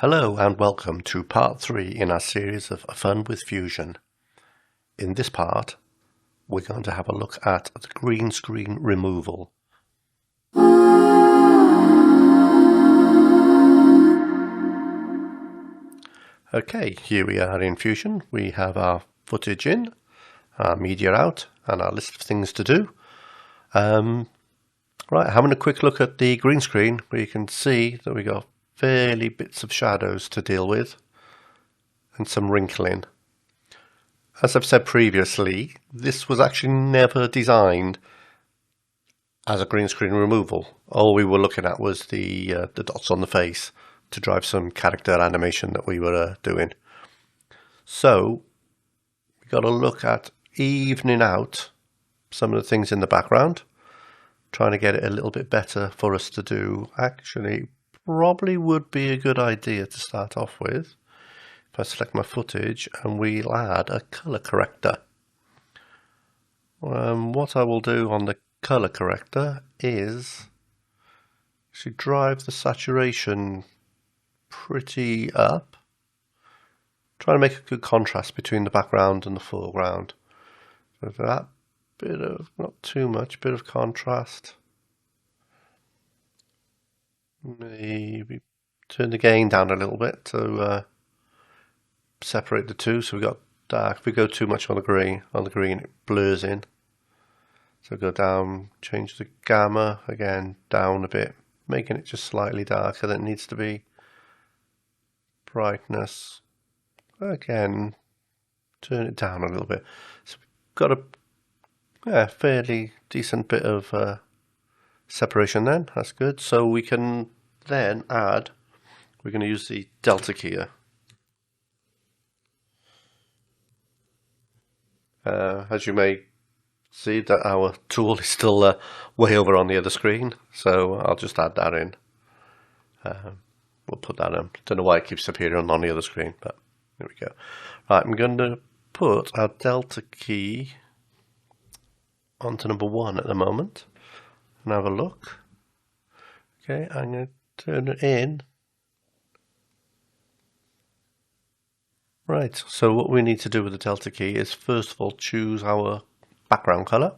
Hello and welcome to part 3 in our series of Fun with Fusion. In this part, we're going to have a look at the green screen removal. Okay, here we are in Fusion. We have our footage in, our media out, and our list of things to do. Right, having a quick look at the green screen, we can see that we got fairly bits of shadows to deal with and some wrinkling. As I've said previously, this was actually never designed as a green screen removal. All we were looking at was the dots on the face to drive some character animation that we were doing. So we got to look at evening out some of the things in the background, trying to get it a little bit better for us to do. Actually, probably would be a good idea to start off with. If I select my footage and we'll add a color corrector. What I will do on the color corrector is actually drive the saturation pretty up. Try to make a good contrast between the background and the foreground. So that bit of, not too much, bit of contrast. Maybe turn the gain down a little bit to separate the two. So we've got dark. If we go too much on the green it blurs in. So go down, change the gamma again down a bit, making it just slightly darker than it needs to be. Brightness again, turn it down a little bit. So we've got a fairly decent bit of separation then. That's good. So we can then add. We're going to use the delta key here. As you may see, that our tool is still way over on the other screen, so I'll just add that in. We'll put that in. Don't know why it keeps appearing on the other screen, but there we go. Right, I'm going to put our delta key onto number 1 at the moment and have a look. Okay, I'm going to turn it in. Right, so what we need to do with the delta key is first of all choose our background color,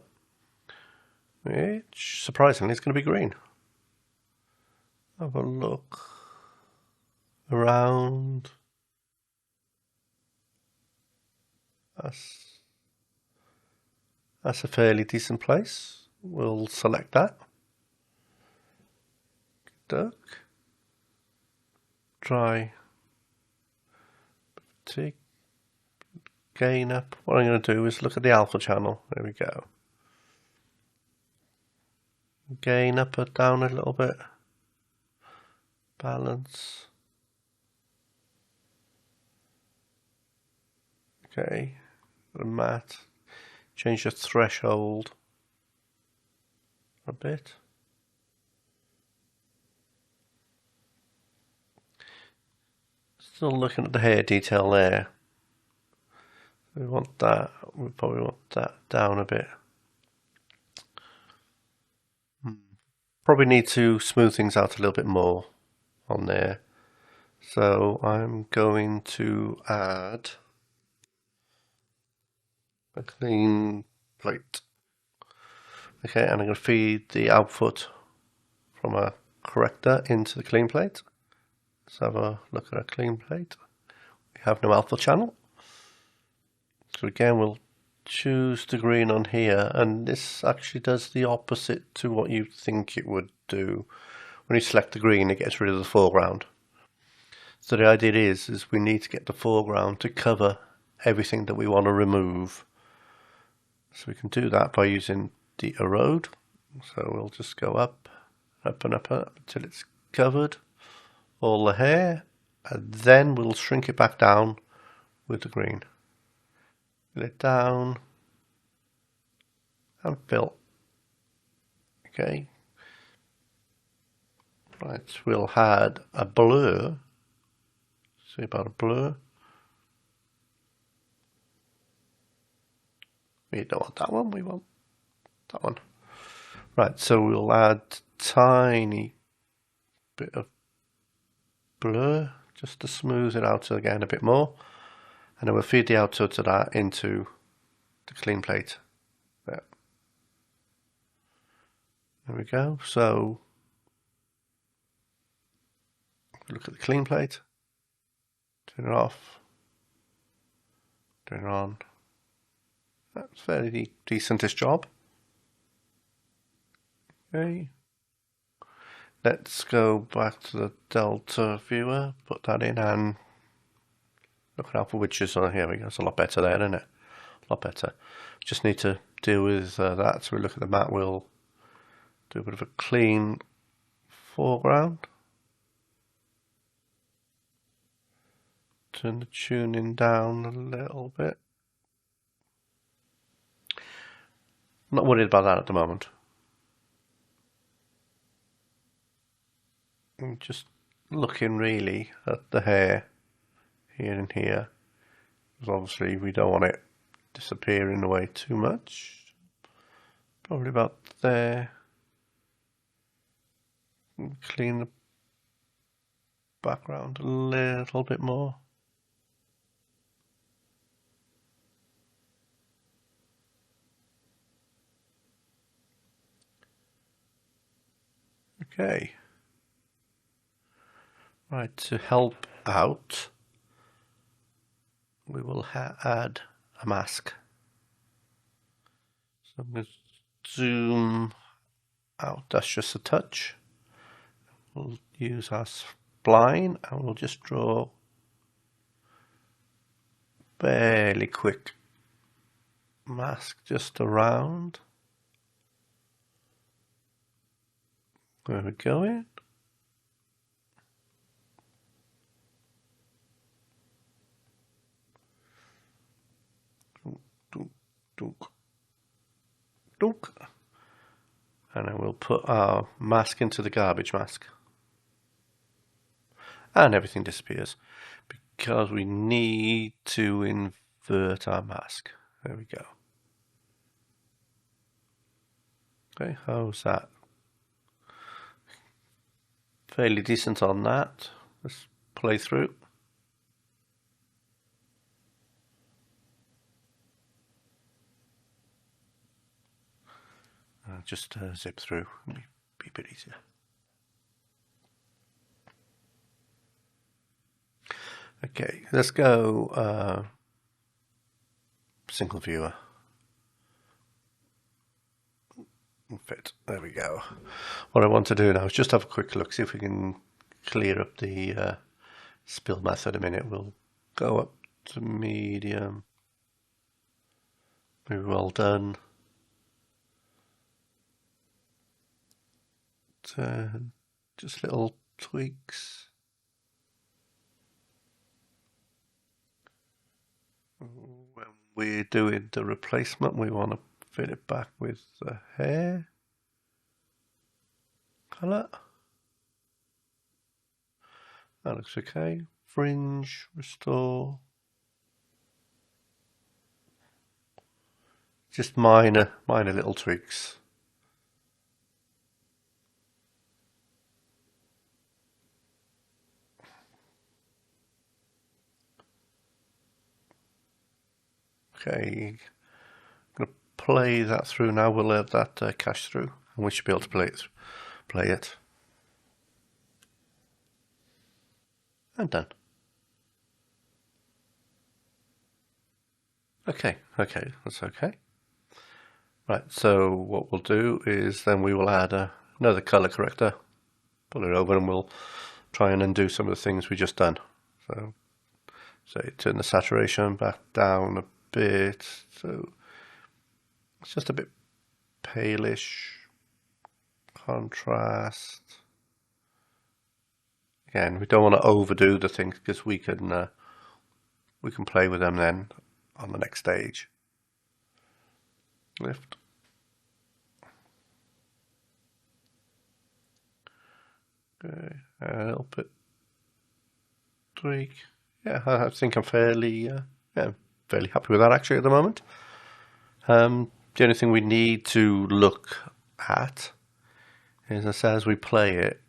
which surprisingly is going to be green. Have a look around. That's a fairly decent place. We'll select that. Duck. Try. Take. Gain up. What I'm going to do is look at the alpha channel. There we go. Gain up or down a little bit. Balance. Okay. The matte. Change the threshold a bit. Still looking at the hair detail there. We want that. We probably want that down a bit. Probably need to smooth things out a little bit more on there. So I'm going to add a clean plate. Okay, and I'm going to feed the output from a corrector into the clean plate. Let's have a look at our clean plate. We have no alpha channel. So again, we'll choose the green on here, and this actually does the opposite to what you think it would do. When you select the green, it gets rid of the foreground. So the idea is we need to get the foreground to cover everything that we want to remove. So we can do that by using the erode. So we'll just go up, up and up, up until it's covered all the hair, and then we'll shrink it back down with the green. Fill it down and fill. Okay. Right, we'll add a blur. See about a blur. We don't want that one, we want that one. Right, so we'll add tiny bit of blur just to smooth it out again a bit more. And then we'll feed the output of that into the clean plate. There we go. So look at the clean plate, turn it off, turn it on. That's fairly decentish job. Okay. Let's go back to the Delta viewer, put that in and look out for witches. Oh, here we go. It's a lot better there, isn't it? A lot better. Just need to deal with that. So we look at the map, we'll do a bit of a clean foreground. Turn the tuning down a little bit. I'm not worried about that at the moment. I'm just looking really at the hair here and here, because obviously we don't want it disappearing away too much. Probably about there. Clean the background a little bit more. Okay. Right, to help out, we will add a mask. So I'm going to zoom out, that's just a touch. We'll use our spline and we'll just draw fairly quick mask just around. Where we're going. Dunk. And then we'll put our mask into the garbage mask. And everything disappears because we need to invert our mask. There we go. Okay, how's that? Fairly decent on that. Let's play through. Just zip through, be a bit easier. Okay, let's go single viewer. Fit. There we go. What I want to do now is just have a quick look, see if we can clear up the spill method a minute. We'll go up to medium. Very well done. Just little tweaks. When we're doing the replacement, we want to fit it back with the hair colour. That looks okay. Fringe, restore. Just minor little tweaks. Okay, I'm going to play that through now. We'll let that cache through, and we should be able to play it. And done. Okay, that's okay. Right, so what we'll do is then we will add another color corrector, pull it over, and we'll try and undo some of the things we just done. So, say turn the saturation back down a bit, so it's just a bit palish. Contrast. Again, we don't want to overdo the things because we can play with them then on the next stage. Lift. Okay, a little bit tweak. Yeah, I think I'm fairly happy with that actually at the moment. The only thing we need to look at is, as we play it,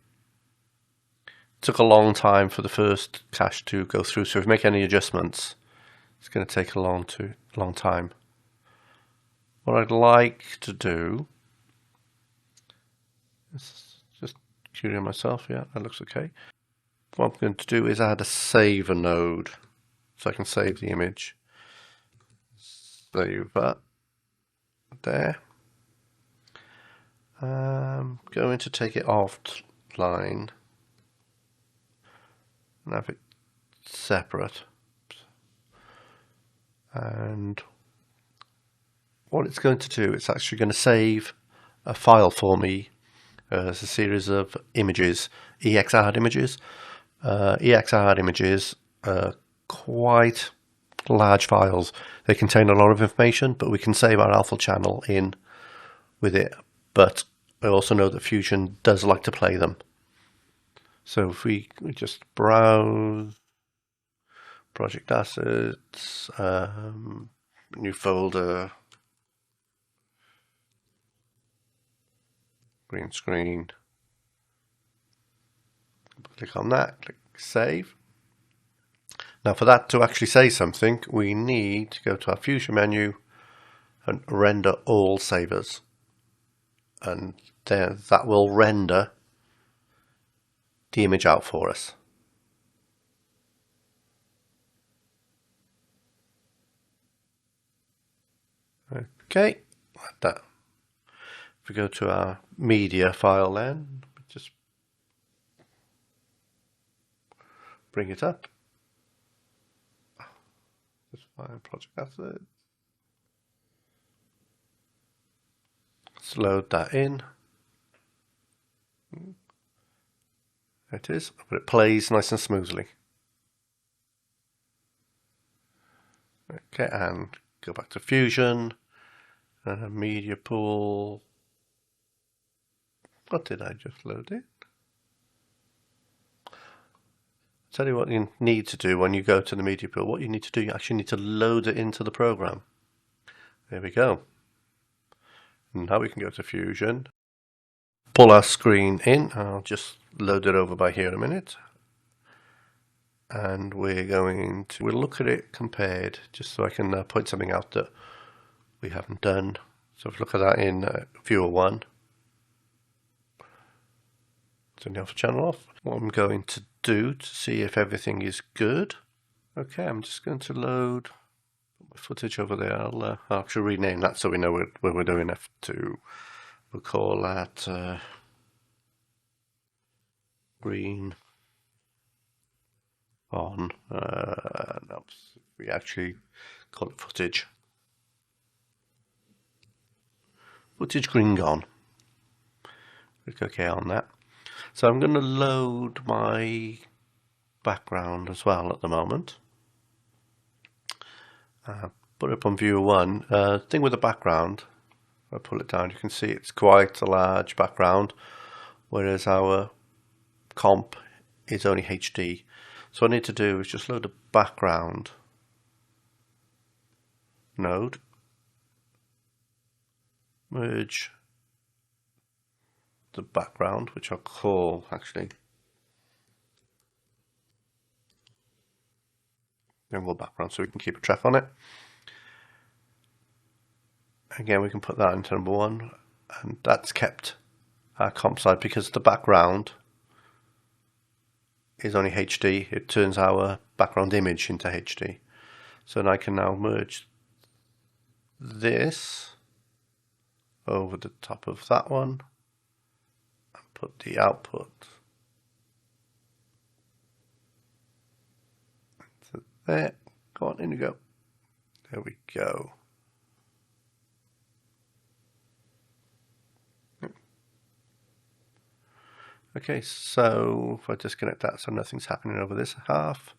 took a long time for the first cache to go through, so if we make any adjustments, it's going to take a long time. What I'd like to do is just query myself. Yeah, that looks okay. What I'm going to do is add a saver node, so I can save the image. Save that there. I'm going to take it offline and have it separate. And what it's going to do, it's actually going to save a file for me as a series of images, EXARD images. EXARD images are quite large files. They contain a lot of information, but we can save our alpha channel in with it. But I also know that Fusion does like to play them. So if we just browse project assets, new folder, green screen, click on that, click save. Now for that to actually say something, we need to go to our Fusion menu and render all savers. And then that will render the image out for us. Okay, like that. If we go to our media file then, just bring it up. Just find project assets. Let's load that in. There it is, but it plays nice and smoothly. Okay, and go back to Fusion, media pool. What did I just load it? Tell you what you need to do when you go to the media pool. What you need to do, you actually need to load it into the program. There we go. Now we can go to Fusion, pull our screen in. I'll just load it over by here in a minute. And we'll look at it compared, just so I can point something out that we haven't done. So if we look at that in viewer 1, turn the alpha channel off. What I'm going to do to see if everything is good. Okay, I'm just going to load my footage over there. I'll actually rename that so we know where we're doing F2. We'll call that green on. No, we actually call it footage. Footage green gone. Click OK on that. So I'm going to load my background as well at the moment. Put it up on viewer 1. Thing with the background, if I pull it down, you can see it's quite a large background, whereas our comp is only HD. So what I need to do is just load a background node, merge the background, which I'll call actually general background, so we can keep a track on it. Again, we can put that into number 1, and that's kept our comp side because the background is only HD. It turns our background image into HD. So I can now merge this over the top of that one and put the output into there. Go on, in you go. There we go. Okay, so if I disconnect that so nothing's happening over this half,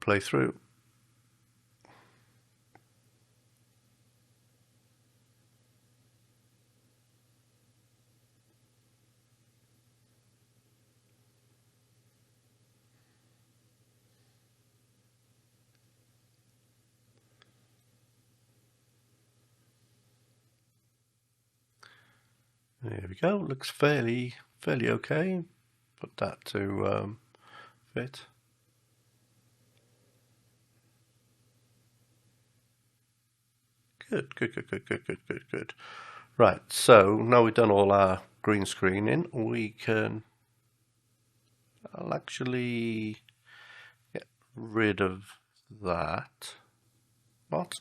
play through. There we go, looks fairly okay. Put that to bit. Good. Right, so now we've done all our green screening, I'll actually get rid of that. What?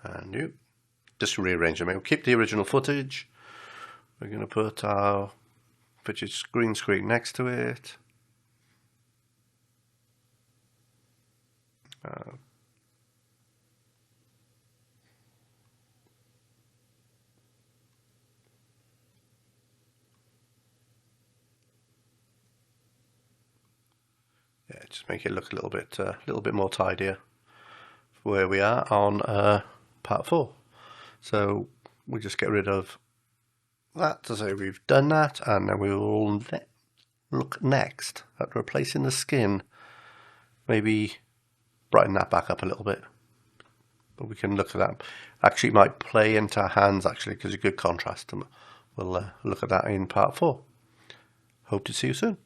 And you. Just rearrange them. We'll keep the original footage. We're going to put our fidget green screen next to it. Yeah, just make it look a little bit more tidier for where we are on part 4. So we just get rid of that to say we've done that, and then we will look next at replacing the skin. Maybe brighten that back up a little bit, but we can look at that. Actually, it might play into our hands actually because it's a good contrast. We'll look at that in part 4. Hope to see you soon.